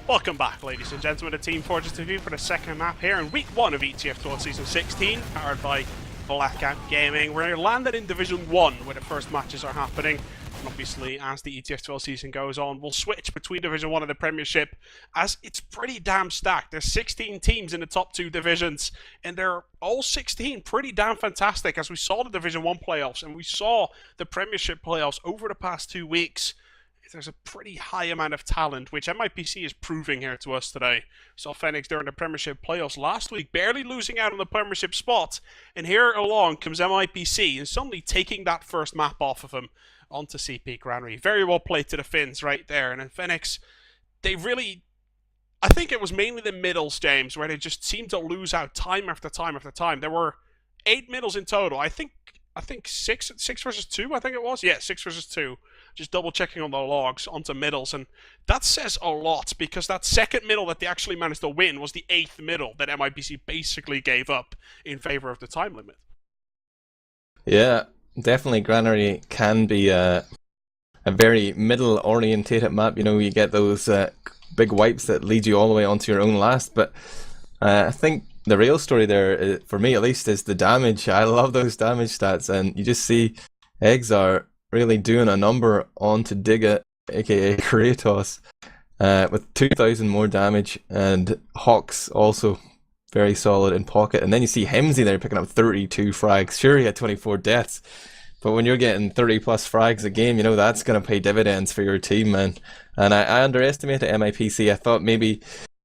Welcome back, ladies and gentlemen, to teamfortress.tv for the second map here in week 1 of ETF2L Season 16, powered by Blackout Gaming. We're landed in Division 1, where the first matches are happening. And obviously, as the ETF2L season goes on, we'll switch between Division 1 and the Premiership, as it's pretty damn stacked. There's 16 teams in the top 2 divisions, and they're all 16 pretty damn fantastic, as we saw the Division 1 playoffs, and we saw the Premiership playoffs over the past 2 weeks. There's a pretty high amount of talent, which MIPC is proving here to us today. We saw Fenneks during the Premiership playoffs last week, barely losing out on the Premiership spot. And here along comes MIPC, and suddenly taking that first map off of him onto CP Granary. Very well played to the Finns right there. And then Fenneks, they really... I think it was mainly the middles, James, where they just seemed to lose out time after time after time. There were 8 middles in total. I think 6 versus 2, I think it was. Yeah, 6 versus 2. Just double checking on the logs onto middles, and that says a lot, because that second middle that they actually managed to win was the 8th middle that MIPC basically gave up in favor of the time limit. Yeah, definitely Granary can be a very middle orientated map. You know, you get those big wipes that lead you all the way onto your own last, but I think the real story there, for me at least, is the damage. I love those damage stats, and you just see Exar really doing a number onto Digga, aka Kratos, with 2,000 more damage, and Hawks also very solid in pocket. And then you see Hemsey there picking up 32 frags. Sure, he had 24 deaths, but when you're getting 30 plus frags a game, you know that's going to pay dividends for your team, man. And I underestimated MIPC. I thought maybe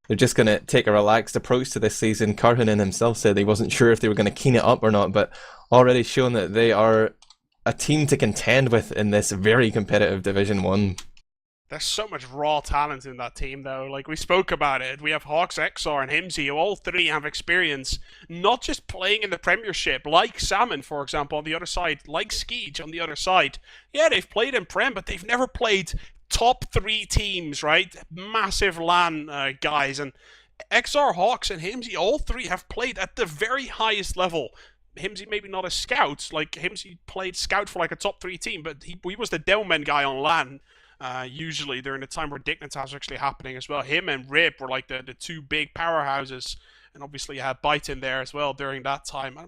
they're just going to take a relaxed approach to this season. Karhunen himself said he wasn't sure if they were going to keen it up or not, but already shown that they are a team to contend with in this very competitive Division 1. There's so much raw talent in that team, though. Like, we spoke about it. We have Hawks, Exar, and Himsey, who all three have experience, not just playing in the Premiership, like Salmon, for example, on the other side, like Skeege on the other side. Yeah, they've played in Prem, but they've never played top 3 teams, right? Massive LAN guys. And Exar, Hawks, and Himsey, all three have played at the very highest level. Himsey maybe not a scout, like Himsey played scout for like a top 3 team, but he was the Delmen guy on LAN, usually during the time where Dignitas was actually happening as well. Him and Rip were like the 2 big powerhouses, and obviously you had Byte in there as well during that time. I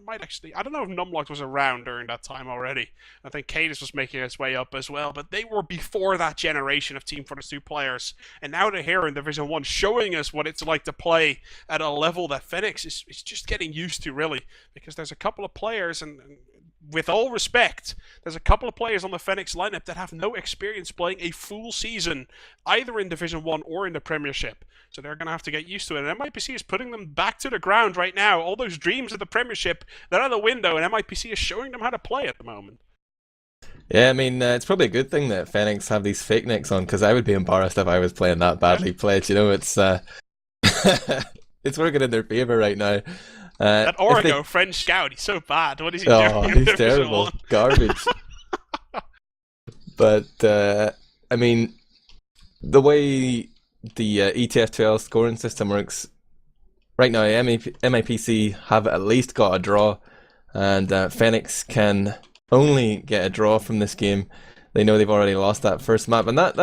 don't know if Numlock was around during that time already. I think Cadis was making its way up as well, but they were before that generation of Team Fortress 2 players, and now they're here in Division 1 showing us what it's like to play at a level that Fenneks is just getting used to, really, because there's a couple of players, and with all respect, there's a couple of players on the Fenneks lineup that have no experience playing a full season, either in Division 1 or in the Premiership. So they're going to have to get used to it. And MIPC is putting them back to the ground right now. All those dreams of the Premiership, they're out of the window, and MIPC is showing them how to play at the moment. Yeah, I mean, it's probably a good thing that Fenneks have these fake nicks on, because I would be embarrassed if I was playing that badly played. You know, it's it's working in their favour right now. That Origo, French scout, he's so bad. What is he doing? Oh, he's terrible. Garbage. But, I mean, the way the ETF2L scoring system works, right now MIPC have at least got a draw, and Fenneks can only get a draw from this game. They know they've already lost that first map, and that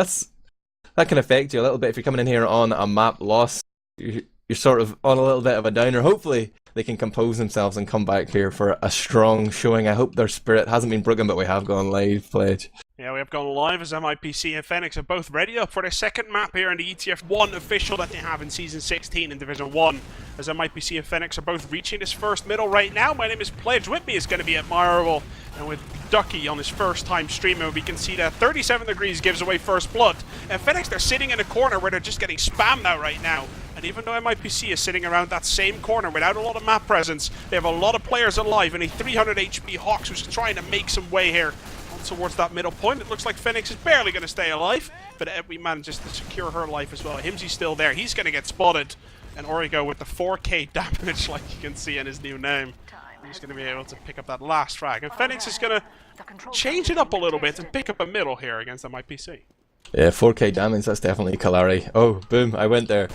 can affect you a little bit if you're coming in here on a map loss. You're sort of on a little bit of a downer. Hopefully they can compose themselves and come back here for a strong showing. I hope their spirit hasn't been broken, but we have gone live, Pledge. Yeah, we have gone live as MIPC and Fenneks are both ready up for their second map here in the ETF1 official that they have in Season 16 in Division 1. As MIPC and Fenneks are both reaching this first middle right now. My name is Pledge. With me is going to be Admirable. And with Ducky on his first time streaming, we can see that 37 degrees gives away first blood. And Fenneks, they're sitting in a corner where they're just getting spammed out right now. And even though MIPC is sitting around that same corner without a lot of map presence, they have a lot of players alive, and a 300 HP Hawks who's trying to make some way here towards that middle point. It looks like Fenneks is barely going to stay alive, but we manages to secure her life as well. Himsey's still there. He's going to get spotted. And Origo with the 4k damage, like you can see in his new name. He's going to be able to pick up that last frag. And Fenneks is going to change it up a little bit and pick up a middle here against MIPC. Yeah, 4k damage, that's definitely Kalari. Oh, boom, I went there.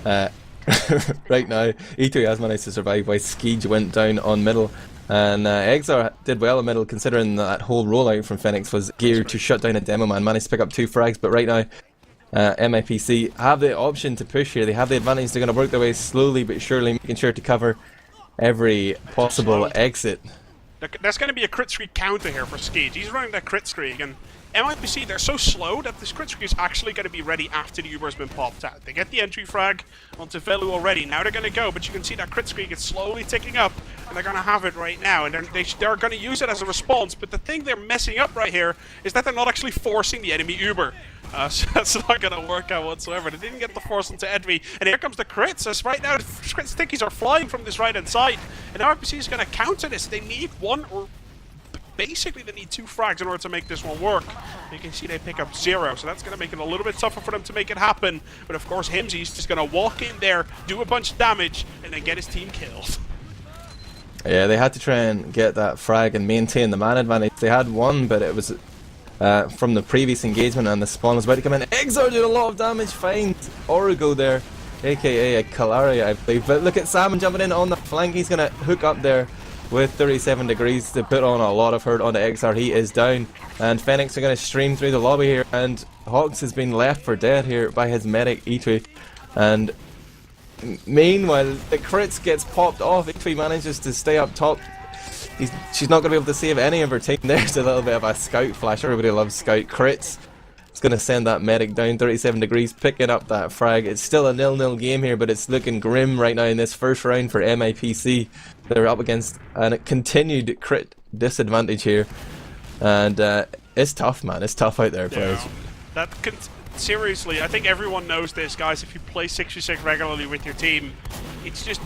Right now, E2 has managed to survive while Skeege went down on middle. And Exar did well in middle, considering that whole rollout from Fenneks was geared to shut down a demo man. Managed to pick up 2 frags, but right now MIPC have the option to push here. They have the advantage. They're going to work their way slowly but surely, making sure to cover every possible exit. There's going to be a crit streak counter here for Skage. He's running that crit streak, and MIPC, they're so slow that this crit streak is actually going to be ready after the Uber has been popped out. They get the entry frag onto Velu already. Now they're going to go, but you can see that crit streak is slowly ticking up, and they're going to have it right now. And they're going to use it as a response, but the thing they're messing up right here is that they're not actually forcing the enemy Uber. So that's not going to work out whatsoever. They didn't get the force into Edvi, and here comes the crits. As right now, the crit stickies are flying from this right-hand side, and MIPC is going to counter this. They need one or... basically, they need 2 frags in order to make this one work. You can see they pick up 0, so that's going to make it a little bit tougher for them to make it happen. But of course, Himsy's just going to walk in there, do a bunch of damage, and then get his team killed. Yeah, they had to try and get that frag and maintain the man advantage. They had one, but it was from the previous engagement, and the spawn was about to come in. Exar did a lot of damage, finds Origo there, aka a Kalari, I believe. But look at Salmon jumping in on the flank. He's going to hook up there with 37 degrees to put on a lot of hurt onto XR. He is down, and Fenneks are going to stream through the lobby here, and Hawks has been left for dead here by his medic E2. And meanwhile, the crits gets popped off. E2 manages to stay up top. She's not going to be able to save any of her team. There's a little bit of a scout flash. Everybody loves scout crits. It's going to send that medic down. 37 degrees picking up that frag. It's still a 0-0 game here, but it's looking grim right now in this first round for MIPC. They're up against a continued crit disadvantage here, and it's tough, man. It's tough out there, players. Seriously, I think everyone knows this, guys. If you play 6v6 regularly with your team, it's just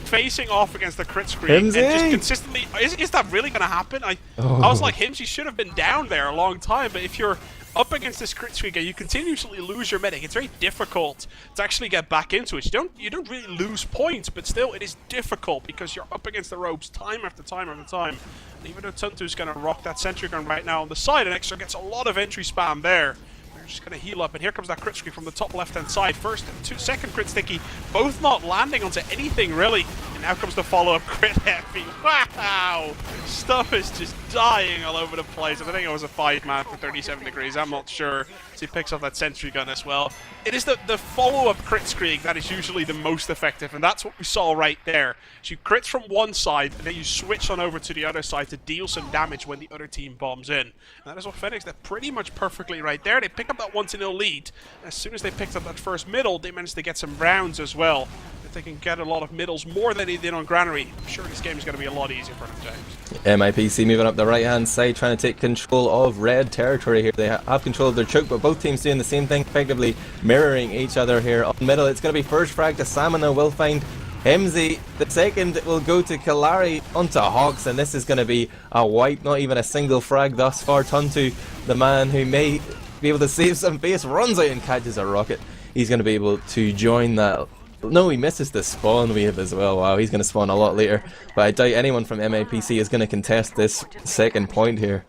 facing off against the crit screen and just consistently. Is that really going to happen? I was like, Himsy should have been down there a long time, but if you're up against this crit streak and you continuously lose your medic, it's very difficult to actually get back into it. You don't really lose points, but still it is difficult because you're up against the ropes time after time after time. And even though Tuntu's going to rock that sentry gun right now on the side, and Extra gets a lot of entry spam there. They're just going to heal up, and here comes that crit streak from the top left-hand side. First and second crit sticky, both not landing onto anything really. And now comes the follow-up crit heavy. Wow! Stuff is just dying all over the place. I think it was a 5-man for 37 degrees. I'm not sure. So he picks up that sentry gun as well. It is the follow-up crit streak that is usually the most effective, and that's what we saw right there. So you crits from one side, and then you switch on over to the other side to deal some damage when the other team bombs in. And that is what Fenneks did pretty much perfectly right there. They pick up that 1-0 lead. As soon as they picked up that first middle, they managed to get some rounds as well. If they can get a lot of middles more than they did on Granary, I'm sure this game is going to be a lot easier for them, James. MIPC moving up the right hand side, trying to take control of red territory here. They have control of their choke, but both teams doing the same thing, effectively mirroring each other here. On middle, it's going to be first frag to Salmon, though will find Himsy. The second will go to Kalari onto Hawks, and this is going to be a wipe. Not even a single frag thus far. Tuntu, the man who may be able to save some face, runs out and catches a rocket. He's going to be able to join that. No, he misses the spawn wave as well. Wow, he's going to spawn a lot later. But I doubt anyone from MIPC is going to contest this second point here.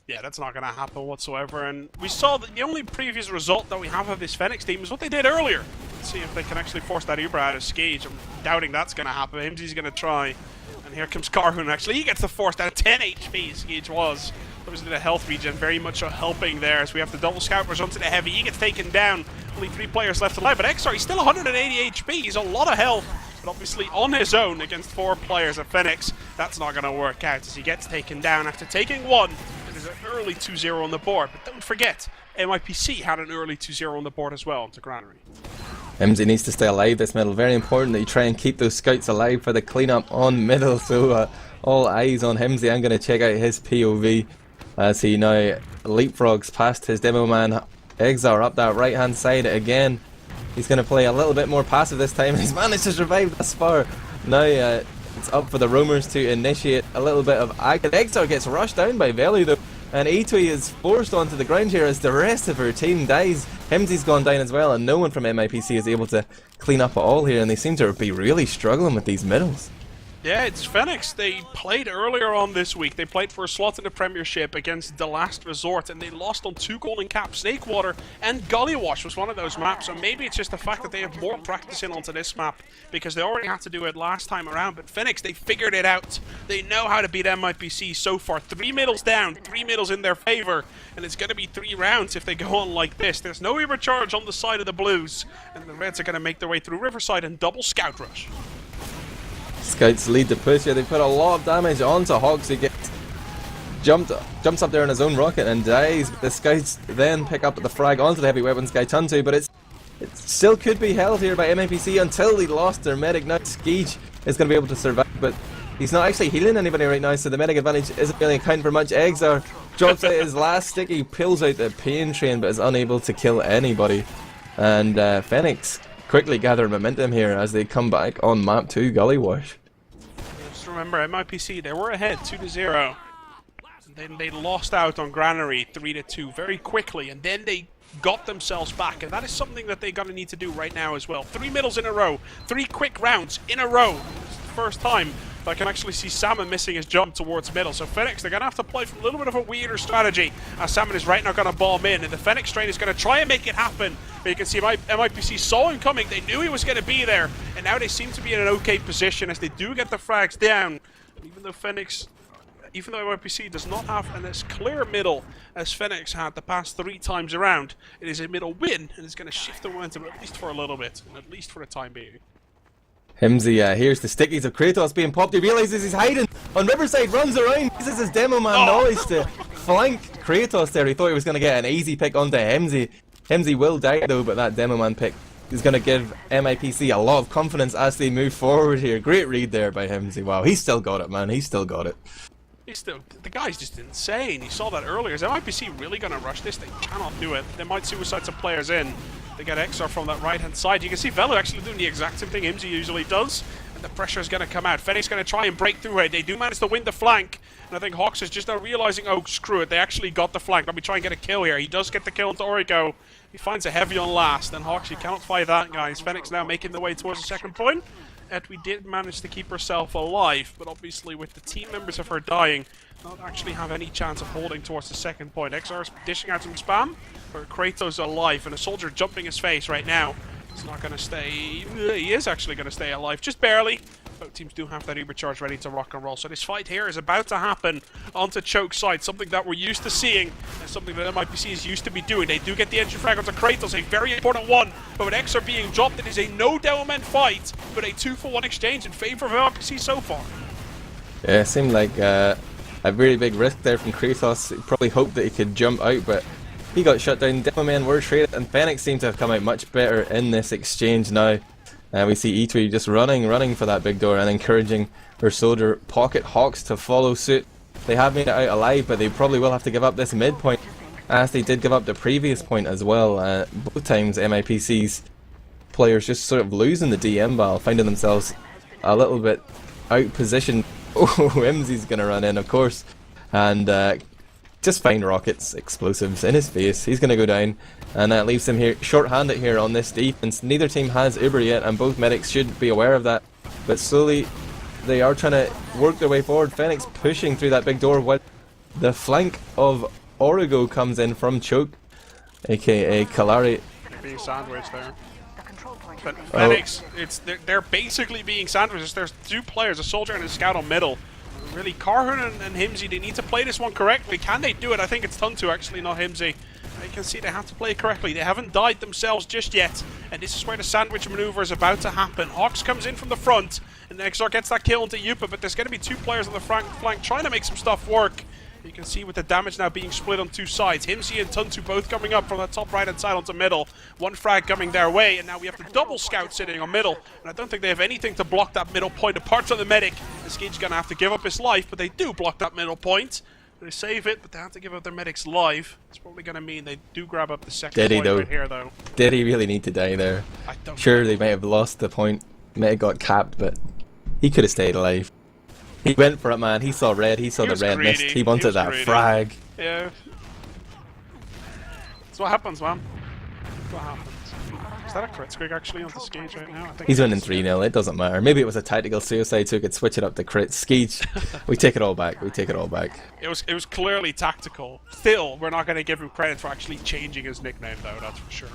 Yeah, that's not going to happen whatsoever. And we saw that the only previous result that we have of this Fenneks team is what they did earlier. Let's see if they can actually force that Uber out of Skage. I'm doubting that's going to happen. Himsy's going to try. And here comes Karhun. Actually, he gets the force down. 10 HP Skage was. Obviously the health regen very much helping there as we have the double scout rush onto the heavy. He gets taken down. Only 3 players left alive, but XR, he's still 180 HP. He's a lot of health, but obviously on his own against 4 players at Fenneks, that's not going to work out as he gets taken down after taking 1. There's an early 2-0 on the board, but don't forget, MIPC had an early 2-0 on the board as well onto Granary. Himsy needs to stay alive this middle. Very important that you try and keep those scouts alive for the cleanup on middle, so all eyes on Himsy. I'm going to check out his POV as he now leapfrogs past his demo man Exar up that right hand side again. He's going to play a little bit more passive this time. He's managed to survive thus far. Now it's up for the roamers to initiate a little bit of action. Exar gets rushed down by Velu though, and E2 is forced onto the ground here as the rest of her team dies. Himsy's gone down as well, and no one from MIPC is able to clean up at all here, and they seem to be really struggling with these middles. Yeah, it's Fenneks. They played earlier on this week. They played for a slot in the Premiership against The Last Resort, and they lost on 2 golden caps. Snakewater and Gullywash was one of those maps, so maybe it's just the fact that they have more practice in onto this map, because they already had to do it last time around. But Fenneks, they figured it out. They know how to beat MIPC so far. 3 middles down, 3 middles in their favor, and it's going to be 3 rounds if they go on like this. There's no recharge on the side of the Blues, and the Reds are going to make their way through Riverside and double scout rush. Scouts lead the push here. They put a lot of damage onto Hawks. He gets jumps up there in his own rocket and dies. But the Scouts then pick up the frag onto the heavy weapons guy Tuntu, but it still could be held here by MIPC until they lost their medic. Now Skeege is going to be able to survive, but he's not actually healing anybody right now, so the medic advantage isn't really accounting for much. Exar drops out his last stick. He pulls out the pain train, but is unable to kill anybody. And Fenneks quickly gather momentum here as they come back on map 2, Gullywash. Just remember, MIPC, they were ahead 2-0. Then they lost out on Granary 3-2 very quickly, and then they got themselves back, and that is something that they're going to need to do right now as well. 3 middles in a row, 3 quick rounds in a row. It's the first time I can actually see Salmon missing his jump towards middle. So Fenneks, they're going to have to play from a little bit of a weirder strategy, as Salmon is right now going to bomb in, and the Fenneks train is going to try and make it happen. But you can see MIPC saw him coming, they knew he was going to be there, and now they seem to be in an okay position as they do get the frags down. Even though MIPC does not have this clear middle as Fenneks had the past 3 times around, it is a middle win, and it's going to shift the momentum at least for a little bit, and at least for the time being. Himsy hears the stickies of Kratos being popped. He realizes he's hiding on Riverside, runs around, uses his demo man knowledge to flank Kratos there. He thought he was going to get an easy pick onto Himsy. Himsy will die though, but that demo man pick is going to give MIPC a lot of confidence as they move forward here. Great read there by Himsy. Wow, he's still got it, man. He's still got it. The guy's just insane. You saw that earlier. Is MIPC really going to rush this? They cannot do it. They might suicide some players in. They get XR from that right-hand side. You can see Velo actually doing the exact same thing Himsy usually does. And the pressure is going to come out. Fenneks going to try and break through it. They do manage to win the flank. And I think Hawks is just now realizing, oh, screw it. They actually got the flank. Let me try and get a kill here. He does get the kill into Origo. He finds a heavy on last. And Hawks, you cannot fight that, guys. Fenneks now making the way towards the second point. And we did manage to keep herself alive. But obviously with the team members of her dying, not actually have any chance of holding towards the second point. XR is dishing out some spam, but Kratos alive, and a soldier jumping his face right now. He's not going to stay. He is actually going to stay alive, just barely. Both teams do have that Uber charge ready to rock and roll. So this fight here is about to happen onto choke side, something that we're used to seeing, and something that MIPC is used to be doing. They do get the engine frag onto Kratos, a very important one. But with XR being dropped, it is a no downman fight, but a 2-for-1 exchange in favor of MIPC so far. Yeah, it seemed like a very big risk there from Kratos. He probably hoped that he could jump out, but he got shut down. Demo men were traded, and Fenneks seemed to have come out much better in this exchange now. We see E2 just running for that big door and encouraging their soldier Pocket Hawks to follow suit. They have made it out alive, but they probably will have to give up this mid point, as they did give up the previous point as well. Both times MIPC's players just sort of losing the DM battle, finding themselves a little bit out positioned. Oh, Himsy's gonna run in, of course, and just find rockets, explosives in his face. He's gonna go down, and that leaves him here short-handed here on this defense. Neither team has Uber yet, and both medics should be aware of that. But slowly, they are trying to work their way forward. Fenneks pushing through that big door when the flank of Origo comes in from Choke, aka Kalari. Being sandwiched there. But Fenneks, they're basically being sandwiches. There's 2 players, a soldier and a scout on middle. Really, Karhun and Himsy, they need to play this one correctly. Can they do it? I think it's Tuntu actually, not Himsy. You can see they have to play it correctly. They haven't died themselves just yet. And this is where the sandwich maneuver is about to happen. Hawks comes in from the front, and XR gets that kill into Yupa, but there's going to be 2 players on the flank trying to make some stuff work. You can see with the damage now being split on 2 sides. Himsy and Tuntu both coming up from the top right-hand side onto middle. 1 frag coming their way, and now we have the double scout sitting on middle. And I don't think they have anything to block that middle point apart from the medic. The Skeege's going to have to give up his life, but they do block that middle point. They save it, but they have to give up their medic's life. It's probably going to mean they do grab up the second point right here, though. Did he really need to die there? I don't Sure, know. they might have lost the point. Might have got capped, but he could have stayed alive. He went for it, man. He saw red. He saw the red mist. He wanted that frag. Yeah. That's what happens, man. What happened? Is that a crit squig actually on the Skage right now? I think He's winning 3-0, it doesn't matter. Maybe it was a tactical suicide so he could switch it up to crit. Skage, we take it all back, we take it all back. It was clearly tactical. Still, we're not going to give him credit for actually changing his nickname though, that's for sure.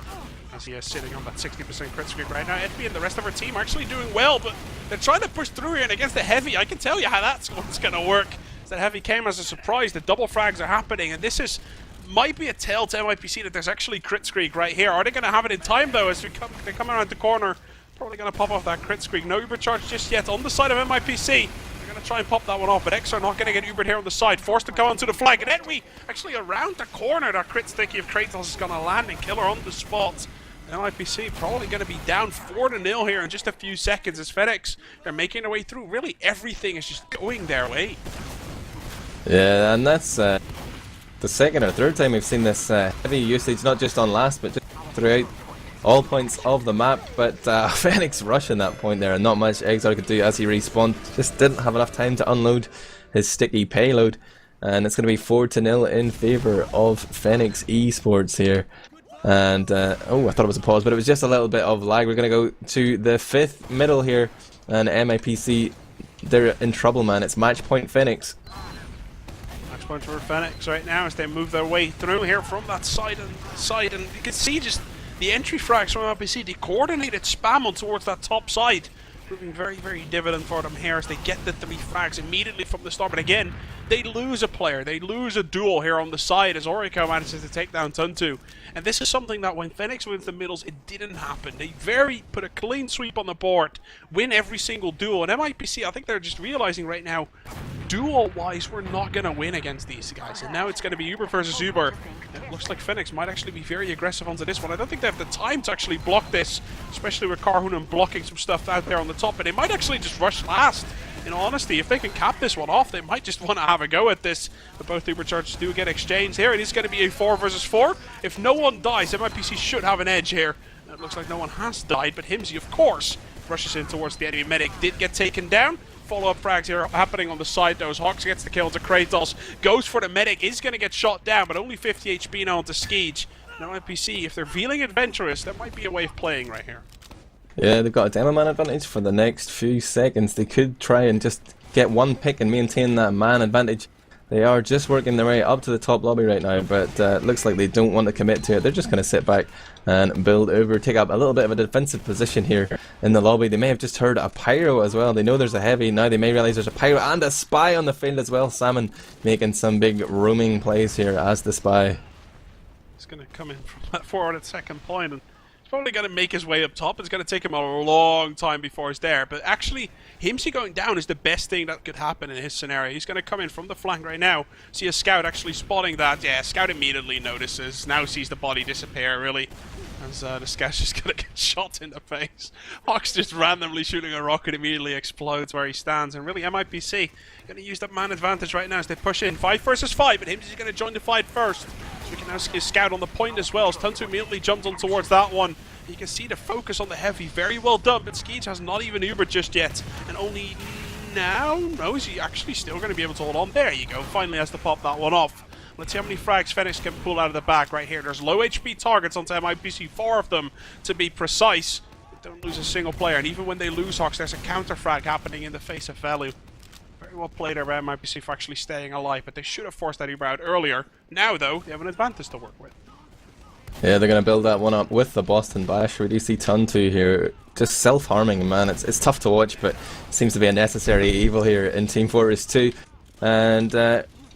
As he is sitting on that 60% crit squig right now. Envy and the rest of our team are actually doing well, but they're trying to push through here, and against the Heavy, I can tell you how that's going to work. That Heavy came as a surprise, the double frags are happening, and this might be a tell to MIPC that there's actually crit squeak right here. Are they going to have it in time though as they come around the corner? Probably going to pop off that crit squeak. No uber charge just yet on the side of MIPC. They're going to try and pop that one off, but X are not going to get ubered here on the side. Forced to go onto the flag, and then we actually around the corner. That crit sticky of Kratos is going to land and kill her on the spot. MIPC probably going to be down 4-0 here in just a few seconds as Fenneks are making their way through. Really everything is just going their way. Yeah, and that's the second or third time we've seen this heavy usage, not just on last, but just throughout all points of the map. But Fenneks rushing that point there, and not much Exar could do as he respawned. Just didn't have enough time to unload his sticky payload, and it's going to be 4-0 in favour of Fenneks eSports here. And oh, I thought it was a pause, but it was just a little bit of lag. We're going to go to the 5th middle here, and MIPC, they're in trouble, man. It's match point Fenneks. Match point for Fenneks right now as they move their way through here from that side, and you can see just the entry frags from MIPC, the coordinated spam on towards that top side, proving very, very dividend for them here as they get the 3 frags immediately from the start. But again, they lose a player, they lose a duel here on the side as Orico manages to take down Tuntu. And this is something that when Fenneks wins the middles, it didn't happen. They put a clean sweep on the board, win every single duel. And MIPC, I think they're just realizing right now, duel-wise, we're not going to win against these guys. And now it's going to be Uber versus Uber. It looks like Fenneks might actually be very aggressive onto this one. I don't think they have the time to actually block this, especially with Karhunen blocking some stuff out there on the top. But they might actually just rush last. In all honesty, if they can cap this one off, they might just want to have a go at this. But both Uber charges do get exchanged here. It is going to be a 4 versus 4. If no one dies, MIPC should have an edge here. It looks like no one has died, but Himsy, of course, rushes in towards the enemy medic. Did get taken down. Follow-up frags here happening on the side, though. Hawks gets the kill to Kratos. Goes for the medic. Is going to get shot down, but only 50 HP now onto Skage. Now MIPC, if they're feeling adventurous, that might be a way of playing right here. Yeah, they've got a demo man advantage for the next few seconds. They could try and just get one pick and maintain that man advantage. They are just working their way up to the top lobby right now, but looks like they don't want to commit to it. They're just going to sit back and build over, take up a little bit of a defensive position here in the lobby. They may have just heard a pyro as well. They know there's a heavy. Now they may realize there's a pyro and a spy on the field as well. Salmon making some big roaming plays here as the spy. He's going to come in from that forward at second point, and probably going to make his way up top. It's going to take him a long time before he's there. But actually, Himsy going down is the best thing that could happen in his scenario. He's going to come in from the flank right now. See a scout actually spotting that. Yeah, scout immediately notices. Now sees the body disappear, really. As the scout's just going to get shot in the face. Hawks just randomly shooting a rocket immediately explodes where he stands. And really, MIPC going to use that man advantage right now as they push in. 5 versus 5, but Himsy's going to join the fight first. We can now see a scout on the point as well. As Tuntu immediately jumps on towards that one. You can see the focus on the heavy. Very well done, but Skage has not even Ubered just yet. And only now? No, is he actually still going to be able to hold on? There you go. Finally has to pop that one off. Let's see how many frags Fenneks can pull out of the back right here. There's low HP targets onto MIPC, 4 of them to be precise. They don't lose a single player. And even when they lose Hawks, there's a counter frag happening in the face of Velu. Very well played there by MIPC for actually staying alive, but they should have forced that Uber out earlier. Now, though, they have an advantage to work with. Yeah, they're going to build that one up with the Boston Bash. We do see Tuntu here just self-harming, man. It's tough to watch, but it seems to be a necessary evil here in Team Fortress 2. And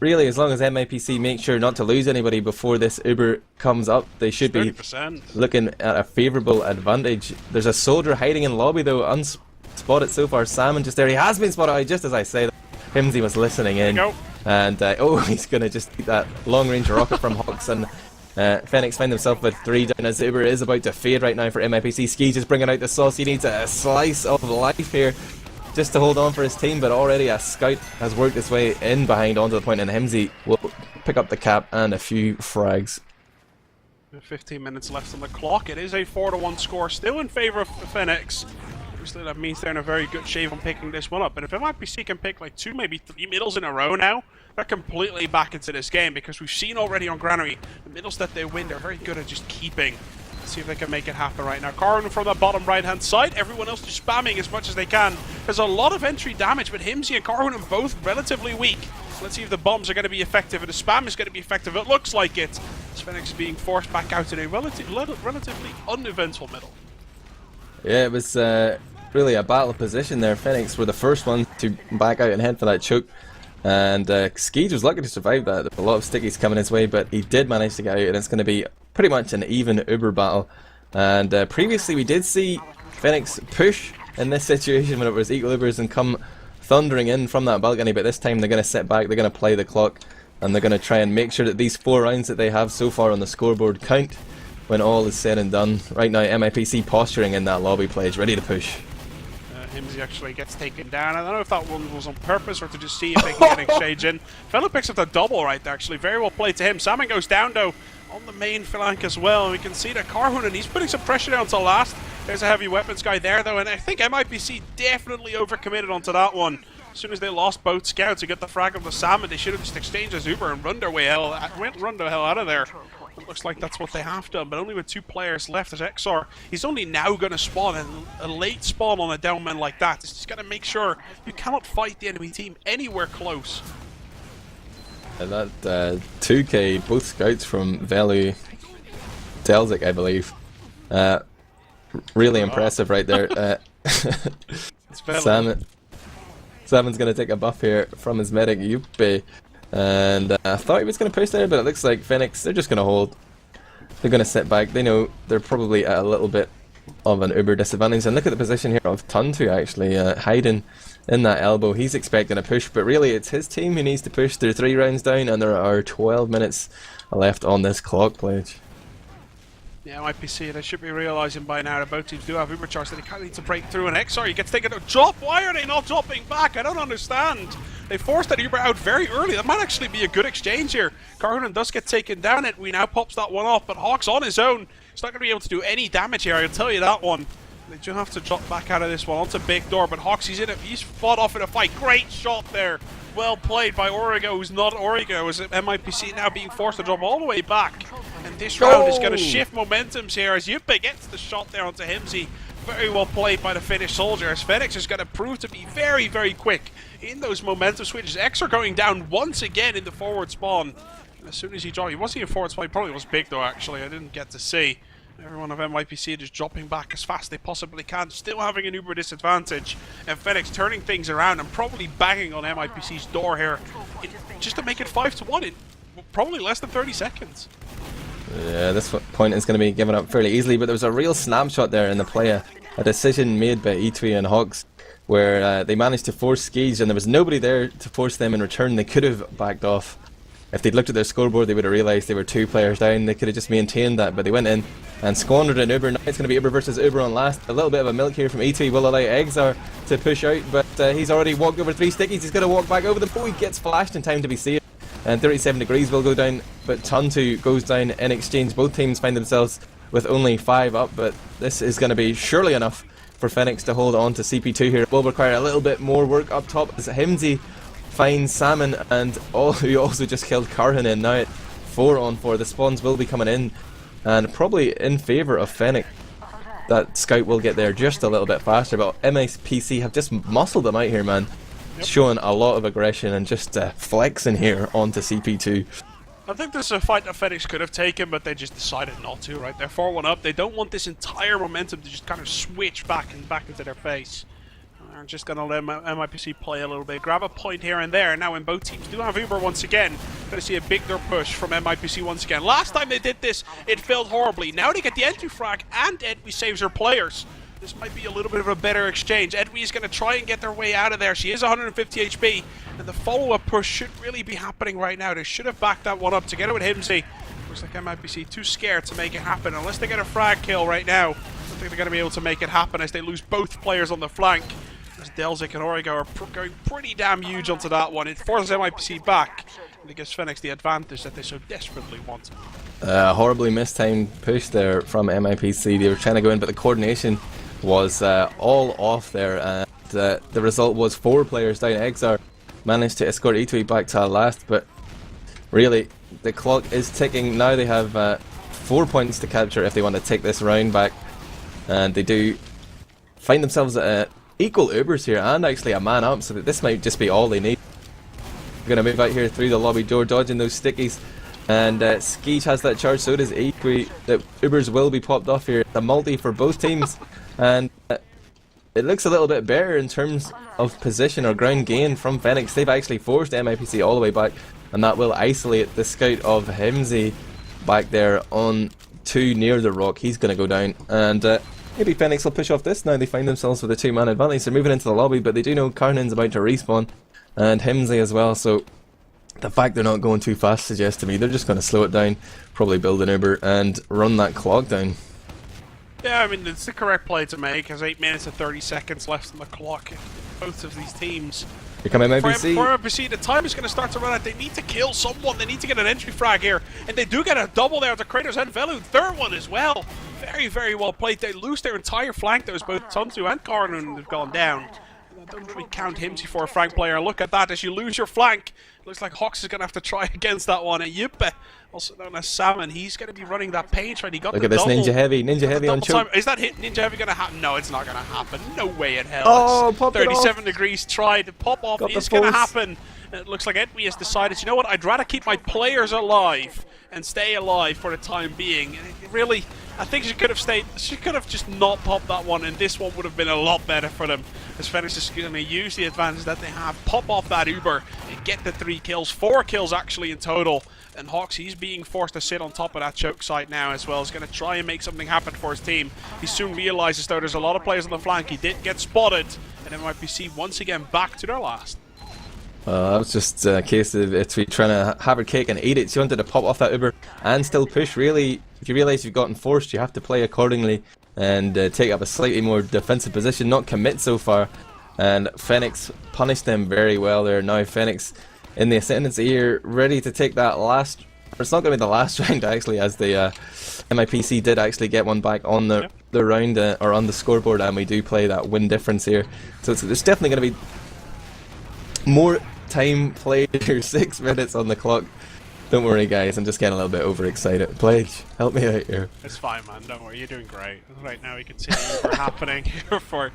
really, as long as MIPC make sure not to lose anybody before this Uber comes up, they should 30%. be looking at a favourable advantage. There's a soldier hiding in lobby, though, unspotted so far. Salmon just there. He has been spotted, just as I say that. Himsy was listening in. And, oh, he's going to just eat that long-range rocket from Hawks, and Fenneks find himself with 3 down as Uber is about to fade right now for MIPC. Skage is bringing out the sauce. He needs a slice of life here just to hold on for his team, but already a scout has worked his way in behind onto the point, and Himsy will pick up the cap and a few frags. 15 minutes left on the clock. It is a 4-1 score, still in favour of Fenneks. Obviously, that means they're in a very good shape on picking this one up. And if MIPC can pick like 2, maybe 3 middles in a row now, they're completely back into this game, because we've seen already on Granary, the middles that they win, they're very good at just keeping See if they can make it happen right now. Karun from the bottom right-hand side. Everyone else just spamming as much as they can. There's a lot of entry damage, but Himsy and Karun are both relatively weak. Let's see if the bombs are going to be effective and the spam is going to be effective. It looks like it. Fenneks is being forced back out in a relatively uneventful middle. Yeah, it was really a battle of position there. Fenneks were the first ones to back out and head for that choke. And Skeej was lucky to survive that. There were a lot of stickies coming his way, but he did manage to get out, and it's going to be pretty much an even Uber battle. And previously we did see Fenneks push in this situation when it was equal Ubers and come thundering in from that balcony, but this time they're going to sit back, they're going to play the clock, and they're going to try and make sure that these 4 rounds that they have so far on the scoreboard count when all is said and done. Right now MIPC posturing in that lobby pledge, ready to push. Himsy actually gets taken down. I don't know if that one was on purpose or to just see if they can get an exchange in. Fellow picks up the double right there, actually. Very well played to him. Salmon goes down, though, on the main flank as well. And we can see that Karun, and he's putting some pressure down to last. There's a heavy weapons guy there, though, and I think MIPC definitely overcommitted onto that one. As soon as they lost both scouts to get the frag of the Salmon, they should have just exchanged as Uber and run the hell out of there. It looks like that's what they have done, but only with 2 players left as XR. He's only now going to spawn, and a late spawn on a downman like that is just going to make sure you cannot fight the enemy team anywhere close. And that 2K, both scouts from Velu Delzik, I believe. Really impressive right there. Salmon's going to take a buff here from his medic, Yuppie. And I thought he was going to push there, but it looks like Fenneks, they're just going to hold. They're going to sit back. They know they're probably at a little bit of an Uber disadvantage. And look at the position here of Tuntu actually hiding in that elbow. He's expecting a push, but really it's his team who needs to push. They're 3 rounds down and there are 12 minutes left on this clock pledge. Yeah, MIPC, they should be realising by now that both teams do have Uber charge, that they kind of need to break through. And XR, he gets taken to drop. Why are they not dropping back? I don't understand. They forced that Uber out very early. That might actually be a good exchange here. Karun does get taken down. We now pops that one off, but Hawk's on his own. He's not going to be able to do any damage here, I'll tell you that one. They do have to drop back out of this one onto Big Door, but Hawks, he's in it. He's fought off in a fight. Great shot there. Well played by Origo, who's not Origo, as MIPC now being forced to drop all the way back. And this round is going to shift momentums here as Yuppe gets the shot there onto Himsy. Very well played by the Finnish soldier, as Fenneks is going to prove to be very, very quick in those momentum switches. X are going down once again in the forward spawn. And as soon as he dropped, he wasn't in forward spawn, he probably was Big Door actually, I didn't get to see. Everyone of MIPC just dropping back as fast as they possibly can, still having an Uber disadvantage. And Fenneks turning things around and probably banging on MIPC's door here just to make it 5-1 in probably less than 30 seconds. Yeah, this point is going to be given up fairly easily, but there was a real snapshot there in the play. A decision made by E2 and Hawks where they managed to force Skeej and there was nobody there to force them in return. They could have backed off. If they'd looked at their scoreboard, they would have realised they were 2 players down. They could have just maintained that, but they went in and squandered an Uber. Now it's going to be Uber versus Uber on last. A little bit of a milk here from E2 will allow Exar to push out, but he's already walked over 3 stickies. He's going to walk back over them. Oh, he gets flashed in time to be saved. And 37 degrees will go down, but Tuntu goes down in exchange. Both teams find themselves with only 5 up, but this is going to be surely enough for Fenneks to hold on to CP2 here. It will require a little bit more work up top as Himsy finds Salmon, and who also just killed Karhan in. Now at 4-on-4, the spawns will be coming in, and probably in favour of Fenneks. That scout will get there just a little bit faster, but MIPC have just muscled them out here, man. Yep. Showing a lot of aggression and just flexing here onto CP2. I think this is a fight that Fenneks could have taken, but they just decided not to, right? They're 4-1 up. They don't want this entire momentum to just kind of switch back into their face. They're just going to let MIPC play a little bit, grab a point here and there. Now when both teams do have Uber once again, going to see a bigger push from MIPC once again. Last time they did this, it failed horribly. Now they get the entry frag, and Edwy saves her players. This might be a little bit of a better exchange. Edwy is going to try and get their way out of there. She is 150 HP, and the follow-up push should really be happening right now. They should have backed that one up together with Himsy. Looks like MIPC too scared to make it happen. Unless they get a frag kill right now, I don't think they're going to be able to make it happen as they lose both players on the flank. As Delzik and Origo are going pretty damn huge onto that one. It forces MIPC back, and it gives Fenneks the advantage that they so desperately want. Horribly mistimed push there from MIPC. They were trying to go in, but the coordination was all off there, and the result was 4 players down. Exar managed to escort E2 back to last, but really the clock is ticking. Now they have 4 points to capture if they want to take this round back. And they do find themselves at equal Ubers here, and actually a man up, so that this might just be all they need. We're going to move out here through the lobby door, dodging those stickies. And Skeege has that charge, so does Equi. The Ubers will be popped off here. The multi for both teams. And it looks a little bit better in terms of position or ground gain from Fenneks. They've actually forced MIPC all the way back, and that will isolate the scout of Himsy back there on 2 near the rock. He's going to go down, and maybe Fenneks will push off this. Now they find themselves with a 2-man advantage. They're moving into the lobby, but they do know Karnan's about to respawn, and Himsy as well, so the fact they're not going too fast suggests to me they're just going to slow it down, probably build an Uber, and run that clock down. Yeah, I mean, it's the correct play to make. There's 8 minutes and 30 seconds left on the clock. Both of these teams. Here come MIPC. For MIPC, the time is going to start to run out. They need to kill someone. They need to get an entry frag here. And they do get a double there to Kratos and Velu. Third one as well. Very, very well played. They lose their entire flank. There's both Tuntu and Karnan have gone down. I don't really count Himsy for a flank player. Look at that. As you lose your flank, looks like Hawks is going to have to try against that one. And Yippe, also known as Salmon, he's going to be running that page right. He got Look the at this double. Ninja Heavy on choke. Is that hit Ninja Heavy going to happen? No, it's not going to happen. No way in hell. Oh, pop it off. 37 degrees tried. Pop off is going to happen. And it looks like Edwy has decided, you know what, I'd rather keep my players alive and stay alive for the time being. Really, I think she could have stayed. She could have just not popped that one, and this one would have been a lot better for them. As Fenneks is going to use the advantage that they have, pop off that Uber, and get the 3 kills. 4 kills actually in total. And Hawks, he's being forced to sit on top of that choke site now as well. He's going to try and make something happen for his team. He soon realizes, though, there's a lot of players on the flank. He did get spotted, and MIPC once again back to their last. That was just a case of Itwi trying to have her cake and eat it. She wanted to pop off that Uber and still push. Really, if you realise you've gotten forced, you have to play accordingly and take up a slightly more defensive position, not commit so far. And Fenneks punished them very well there. Now Fenneks in the ascendancy here, ready to take that last. It's not going to be the last round actually, as the MIPC did actually get one back on the round or on the scoreboard, and we do play that win difference here. So it's definitely going to be more time played here. 6 minutes on the clock. Don't worry guys, I'm just getting a little bit overexcited. Pledge, help me out here. It's fine man, don't worry, you're doing great. Right now we can see what's happening here for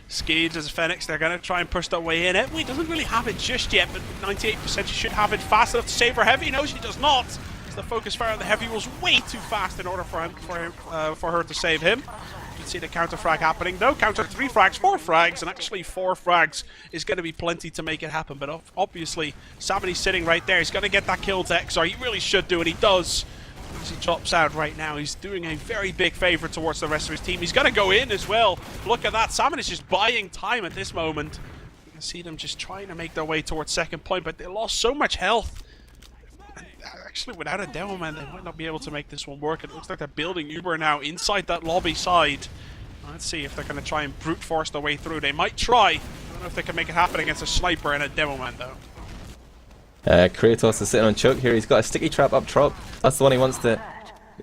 Skeege as Fenneks. They're going to try and push their way in. Edwy doesn't really have it just yet, but 98% she should have it fast enough to save her Heavy. No, she does not. The focus fire on the Heavy was way too fast in order for her to save him. You can see the counter frag happening. No, counter 3 frags, 4 frags, and actually 4 frags is going to be plenty to make it happen. But obviously, Savany's sitting right there. He's going to get that kill to XR. He really should do it. He does. As he drops out right now, he's doing a very big favor towards the rest of his team. He's going to go in as well. Look at that. Salmon is just buying time at this moment. You can see them just trying to make their way towards second point, but they lost so much health. Actually, without a demo man, they might not be able to make this one work. It looks like they're building Uber now inside that lobby side. Let's see if they're going to try and brute force their way through. They might try. I don't know if they can make it happen against a sniper and a demo man, though. Kratos is sitting on choke here. He's got a sticky trap up top. That's the one he wants to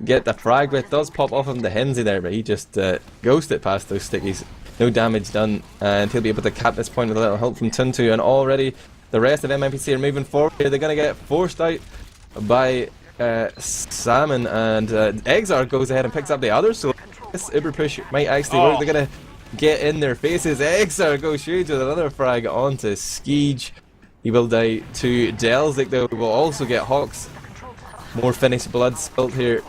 get the frag with. Does pop off him to Himsy there, but he just ghosted past those stickies. No damage done, and he'll be able to cap this point with a little help from Tuntu. And already the rest of MIPC are moving forward here. They're going to get forced out by Salmon, and Exar goes ahead and picks up the others. So this Uber push might actually work. They're going to get in their faces. Exar goes huge with another frag onto Skeege. He will die to Delzik, though. We will also get Hawks. More finished blood spilt here.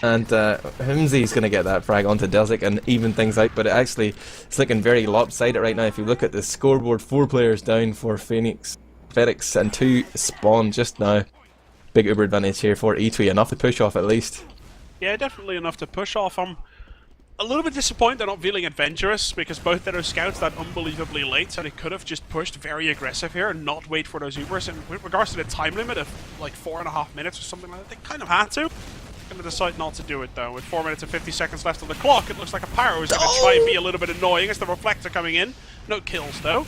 And Himsy's going to get that frag onto Delzik and even things out. But it's looking very lopsided right now. If you look at the scoreboard, 4 players down for Fenneks, and 2 spawn just now. Big Uber advantage here for E2. Enough to push off at least. Yeah, definitely enough to push off. I'm a little bit disappointed they're not feeling adventurous, because both their scouts that unbelievably late, so they could have just pushed very aggressive here and not wait for those Ubers. And with regards to the time limit of like 4.5 minutes or something like that, they kind of had to. Going to decide not to do it though. With 4 minutes and 50 seconds left on the clock, it looks like a Pyro is going to try and be a little bit annoying as the Reflector coming in. No kills though.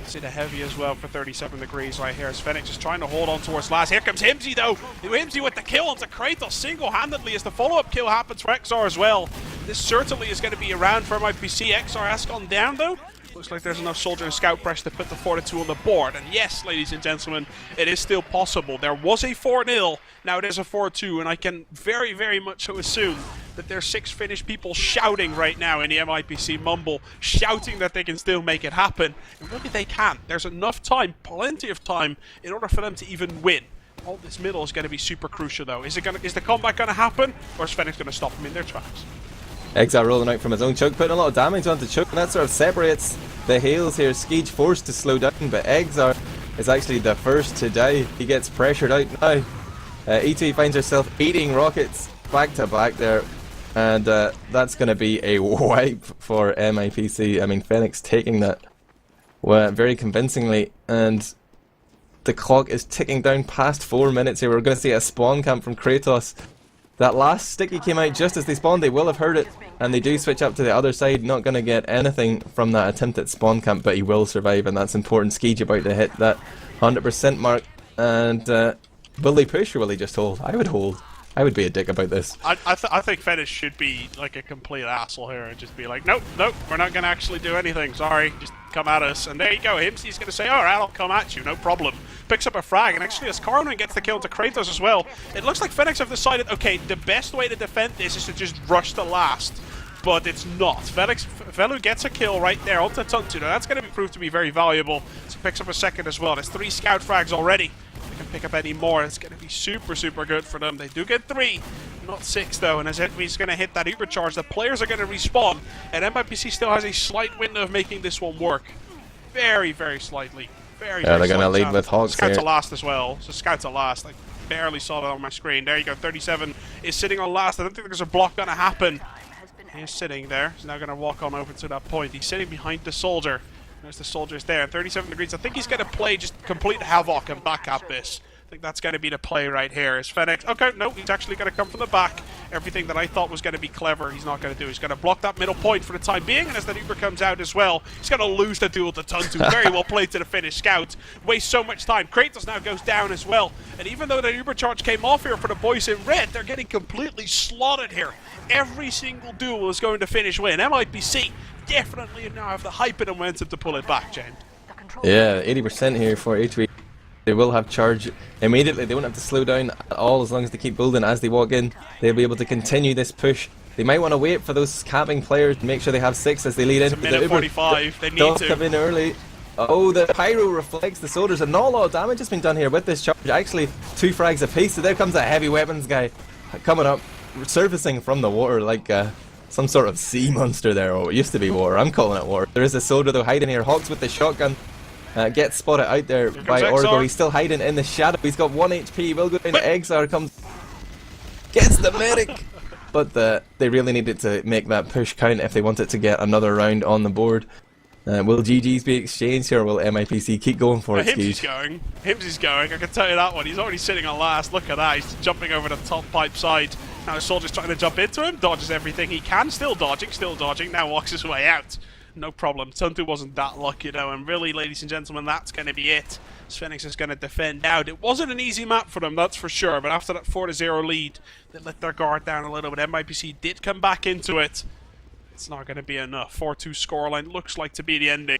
See the Heavy as well for 37 degrees right here as Fenneks is trying to hold on towards last. Here comes Himsy though. Himsy with the kill onto Kratos single-handedly as the follow-up kill happens for XR as well. This certainly is going to be around for MIPC. XR has gone down though. Looks like there's enough soldier and scout pressure to put the 4-2 on the board. And yes, ladies and gentlemen, it is still possible. There was a 4-0, now it is a 4-2, and I can very, very much so assume that there's 6 Finnish people shouting right now in the MIPC mumble, shouting that they can still make it happen. And really they can. There's enough time, plenty of time, in order for them to even win. All this middle is going to be super crucial though. Is the comeback going to happen, or is Fenneks going to stop them in their tracks? Exile rolling out from his own choke, putting a lot of damage onto choke, and that sort of separates the Hales here. Skeege forced to slow down, but Exile is actually the first to die. He gets pressured out now. E2 finds herself eating rockets back to back there, and that's going to be a wipe for MIPC. I mean, Fenneks taking that very convincingly, and the clock is ticking down past 4 minutes here. We're going to see a spawn camp from Kratos. That last sticky came out just as they spawned. They will have heard it, and they do switch up to the other side. Not going to get anything from that attempt at spawn camp, but he will survive, and that's important. Skeege about to hit that 100% mark, and will they push or will they just hold? I would hold. I would be a dick about this. I think Fenneks should be like a complete asshole here and just be like, nope, we're not going to actually do anything. Sorry, just come at us. And there you go. He's going to say, alright, I'll come at you, no problem. Picks up a frag, and actually as Carmen gets the kill to Kratos as well, it looks like Fenneks have decided, okay, the best way to defend this is to just rush the last. But it's not. Velu gets a kill right there onto Tuntu. Now that's going to prove to be very valuable. So picks up a second as well. There's 3 scout frags already. They can pick up any more. It's going to be super, super good for them. They do get 3, not 6 though. And as Edwin's going to hit that Uber charge, the players are going to respawn. And MIPC still has a slight window of making this one work. Very, very slightly. Very they're going to lead with Hogs Scouts here. are last as well. So Scouts are last. I barely saw that on my screen. There you go. 37 is sitting on last. I don't think there's a block going to happen. He's sitting there. He's now going to walk on over to that point. He's sitting behind the soldier. There's the soldiers there. 37 degrees. I think he's going to play just complete havoc and back up this. I think that's going to be the play right here. Is Fenneks? Okay, no, he's actually going to come from the back. Everything that I thought was going to be clever, he's not going to do. He's going to block that middle point for the time being, and as the Uber comes out as well, he's going to lose the duel to Tuntu. Very well played to the Finnish scout. Wastes so much time. Kratos now goes down as well, and even though the Uber charge came off here for the boys in red, they're getting completely slaughtered here. Every single duel is going to finish win. MIPC definitely now have the hype and momentum to pull it back, James. Yeah, 80% here for HV. They will have charge immediately. They won't have to slow down at all as long as they keep building as they walk in. They'll be able to continue this push. They might want to wait for those capping players to make sure they have 6 as they lead in. It's a minute 45. They need to come in early. Oh, the pyro reflects the soldiers, and not a lot of damage has been done here with this charge. Actually, 2 frags apiece. So there comes a heavy weapons guy coming up, surfacing from the water like some sort of sea monster there. Oh, it used to be water. I'm calling it water. There is a soldier though hiding here. Hawks with the shotgun. Gets spotted out there by Orgo. He's still hiding in the shadow. He's got 1 HP. Will go down to XR. Comes, gets the medic. But they really needed to make that push count if they wanted to get another round on the board. Will GGs be exchanged here, or will MIPC keep going for it? Himsy's going. Himsy's going. I can tell you that one. He's already sitting on last. Look at that. He's jumping over the top pipe side. Now the soldier's trying to jump into him. Dodges everything he can. Still dodging. Now walks his way out. No problem. Tuntu wasn't that lucky though, and really, ladies and gentlemen, that's going to be it. Fenneks is going to defend out. It wasn't an easy map for them, that's for sure, but after that 4-0 lead, they let their guard down a little bit. MIPC did come back into it. It's not going to be enough. 4-2 scoreline looks like to be the ending.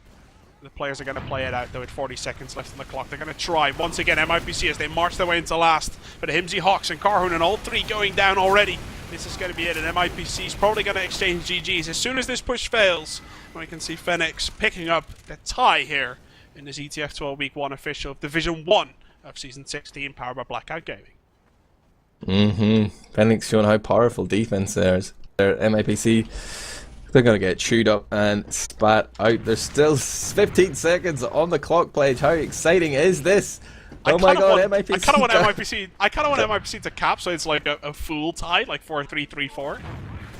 The players are going to play it out though with 40 seconds left on the clock. They're going to try once again. MIPC as they march their way into last. But Himsy, Hawks and Carhoon and all 3 going down already. This is going to be it, and MIPC is probably going to exchange GGs as soon as this push fails. We can see Fenneks picking up the tie here in this ETF2L Week 1 official of Division 1 of Season 16, powered by Blackout Gaming. Fenneks showing how powerful defense there is. Their MIPC, they're going to get chewed up and spat out. There's still 15 seconds on the clock, Pledge. How exciting is this? Oh my god, MIPC. I kind of want MIPC to cap so it's like a full tie, like 4-3-3-4.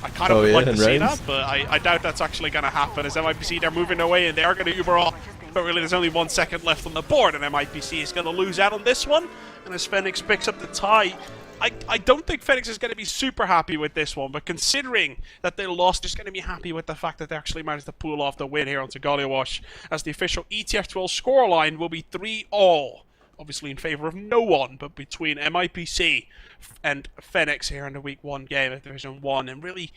I kind of would like to see that, but I doubt that's actually going to happen. As MIPC, they're moving away and they are going to Uber off. But really, there's only 1 second left on the board, and MIPC is going to lose out on this one. And as Fenneks picks up the tie, I don't think Fenneks is going to be super happy with this one, but considering that they lost, just going to be happy with the fact that they actually managed to pull off the win here onto Gollywash, as the official ETF2L scoreline will be 3-all. Obviously in favour of no one, but between MIPC and Fenneks here in the Week 1 game of Division 1. And really,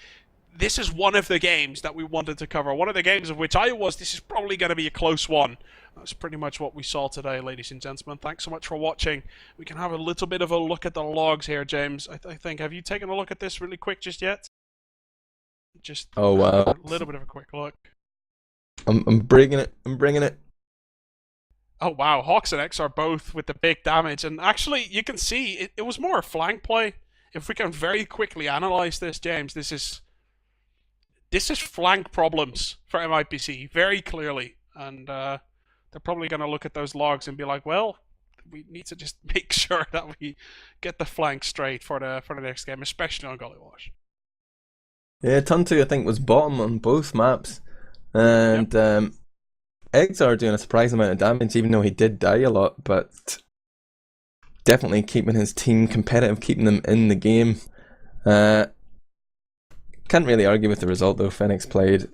this is one of the games that we wanted to cover. One of the games of which I was, this is probably going to be a close one. That's pretty much what we saw today, ladies and gentlemen. Thanks so much for watching. We can have a little bit of a look at the logs here, James. I think, have you taken a look at this really quick just yet? Just Oh wow. a little bit of a quick look. I'm bringing it. I'm bringing it. Oh wow, Hawks and X are both with the big damage, and actually you can see it was more a flank play. If we can very quickly analyze this, James, this is flank problems for MIPC very clearly, and they're probably going to look at those logs and be like, well, we need to just make sure that we get the flank straight for the next game, especially on Gullywash. Yeah, turn 2 I think was bottom on both maps, and Yep. Eggs are doing a surprising amount of damage, even though he did die a lot, but definitely keeping his team competitive, keeping them in the game. Can't really argue with the result though. Fenneks played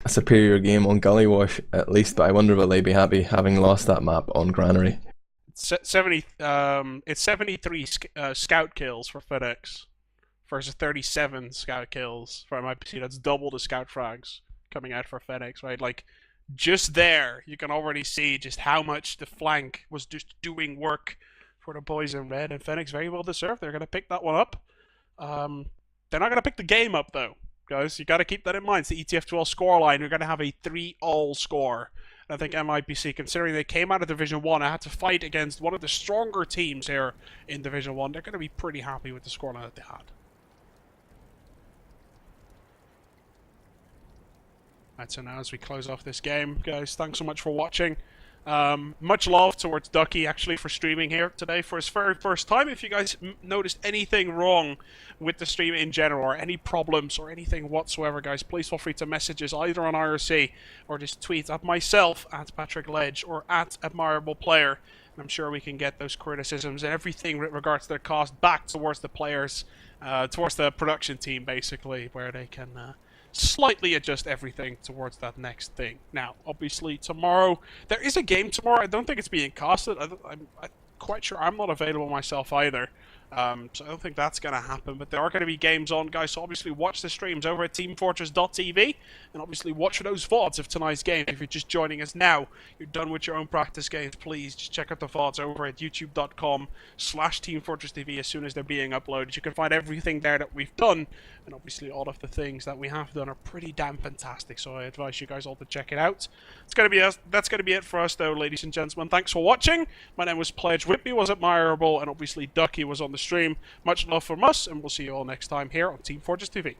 a superior game on Gullywash at least, but I wonder will they be happy having lost that map on Granary. It's 73 scout kills for Fenneks versus 37 scout kills for MIPC. That's double the scout frags coming out for Fenneks, right? Like, just there, you can already see just how much the flank was just doing work for the boys in red, and Fenneks very well deserved. They're going to pick that one up. They're not going to pick the game up, though, guys. You got to keep that in mind. It's the ETF2L scoreline. You're going to have a 3-all score. And I think MIPC, considering they came out of Division 1 and had to fight against one of the stronger teams here in Division 1, they're going to be pretty happy with the scoreline that they had. Right, so now as we close off this game, guys, thanks so much for watching. Much love towards Ducky, actually, for streaming here today for his very first time. If you guys noticed anything wrong with the stream in general, or any problems, or anything whatsoever, guys, please feel free to message us either on IRC, or just tweet at myself, at Patrick Ledge, or at Admirable Player. And I'm sure we can get those criticisms and everything with regards to their cost back towards the players, towards the production team, basically, where they can slightly adjust everything towards that next thing. Now, obviously, tomorrow, there is a game tomorrow. I don't think it's being costed. I'm quite sure I'm not available myself either. So I don't think that's going to happen, but there are going to be games on, guys, so obviously watch the streams over at teamfortress.tv, and obviously watch for those VODs of tonight's game. If you're just joining us now, you're done with your own practice games, please just check out the VODs over at youtube.com/teamfortress.tv as soon as they're being uploaded. You can find everything there that we've done, and obviously all of the things that we have done are pretty damn fantastic, so I advise you guys all to check it out. That's going to be it for us, though, ladies and gentlemen. Thanks for watching. My name was Pledge, Whitby was Admirable, and obviously Ducky was on the stream. Much love from us, and we'll see you all next time here on Team Fortress TV.